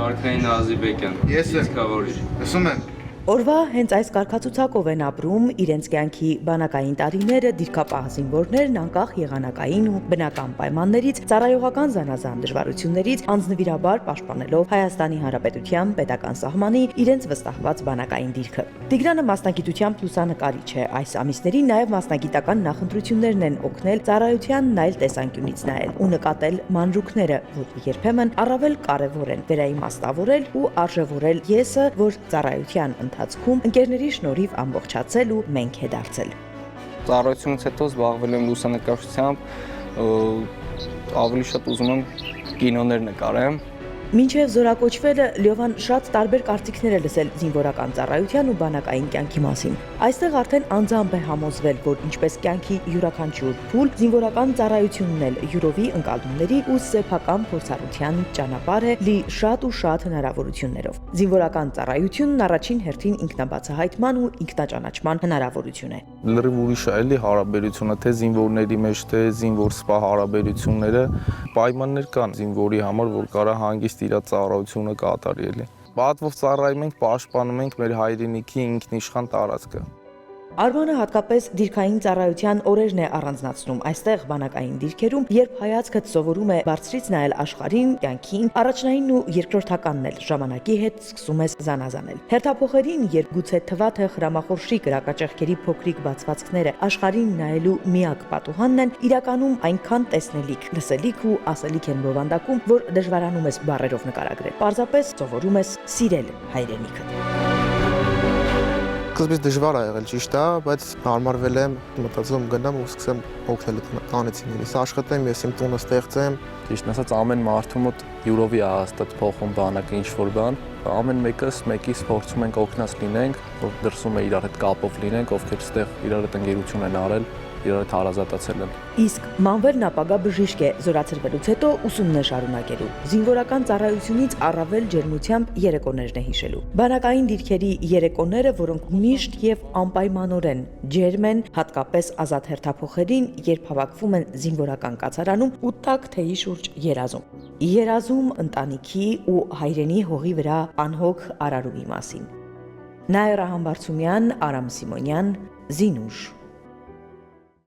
Արքային Ազիբեկյան։ Ես եմ։ Իսկավորիչ։ Լսում եմ։ Օրվա հենց այս կարգացուցակով են ապրում իրենց կյանքի բանակային տարիները դիրքապահ զինվորներն անկախ եղանակային ու բնական պայմաններից, ծառայողական զանազան դժվարություններից անձնվիրաբար պաշտպանելով Հայաստանի Հանրապետության պետական սահմանի իրենց վստահված բանակային դիրքը։ Տիգրանը մասնագիտությամբ լուսանկարիչ է, այս ամիսներին նաև մասնագիտական նախընտրություններն են օգնել ծառայությանն այլ տեսանկյունից նայել ու նկատել մանրուքները, որ երբեմն առավել կարևոր են վերաիմաստավորել ու արժևորել եսը, որ ծառայության ընթացքում ընկերների շնորհիվ ամբողջացել ու մենք է դարձել։ Ծառայությունից հետո զբաղվել եմ լուսանկարչությամբ, ավելի շատ ուզում եմ կինոներ նկարեմ։ Մինչև զորակոչվելը Լյովան շատ տարբեր կարծիքներ է լսել զինվորական ծառայության ու բանակային կյանքի մասին։ Այստեղ արդեն անձամբ է համոզվել, որ ինչպես կյանքի յուրաքանչյուր փուլ, զինվորական ծառայությունն էլ յուրովի ընկալումների ու սեփական փորձառության ճանապարհ է լի շատ ու շատ հնարավորություններով։ Զինվորական ծառայությունն առաջին հերթին ինքնաբացահայտման ու ինքնաճանաչման հնարավորություն է։ Լրիվ ուրիշ է էլի հարաբերությունը, թե զինվորների մեջ, թե զինվոր-սպա հարաբերությունները, պայմաններ կան զինվորի համար, որ կարա հանգիստ իր ծառայությունը կատարի էլի։ Պատվով ծառայում ենք, պաշտպանում ենք մեր հայրենիքի ինքնիշխան տարածքը։ Արմանը հատկապես դիրքային ծառայության օրերն է առանձնացնում այստեղ բանակային դիրքերում, երբ հայացքդ սովորում է բարձրից նայել աշխարհին, կյանքին, առաջնային ու երկրորդականն էլ ժամանակի հետ սկսում ես զանազանել։ Հերթափոխերին, երբ գուցե թվա թե խրամախորշի կրակաճեղքերի փոքրիկ բացվածքները աշխարհին նայելու միակ պատուհանն են, իրականում այնքան տեսնելիք, լսելիք ու ասելիք են բովանդակում, որ դժվարանում ես բառերով նկարագրել։ Պարզապես սովորում ես սիրել հայրենիքդ։ Սկզբից դժվար ա եղել, ճիշտ է, բայց հարմարվել եմ, մտածում գնամ ու սկսեմ օգնել տանեցիներին։ Սա աշխատեմ, ես իմ տունը ստեղծեմ։ Ճիշտն ասած, ամեն մարդու մոտ յուրովի է հաստատ փոխում բանակը ինչ-որ բան։ Ամեն մեկից փորձում ենք օգնած լինենք, որ դրսում է իրար հետ կապով լինենք, ովքեր ստեղ իրար հետ ընկերություն են արել, իրար հետ հարազատացել են։ Իսկ մանվերն ապագա բժիշկ է, զորացրվելուց հետո ուսումն է շարունակելու։ Զինվորական ծառայությունից առավել ջերմությամբ երեկոներն է հիշելու։ Բանակային դիրքերի երեկոները, որոնք միշտ եւ անպայմանորեն ջերմ են, հատկապես ազատ հերթափոխերին, երբ հավաքվում են զինվորական կացարանում ու տաք թեյի շուրջ երազում։ Երազում ընտանիքի ու հայրենի հողի վրա անհոգ արարումի մասին։ Նաիրա Համբարձումյան, Արամ Սիմոնյան, Զինուշ։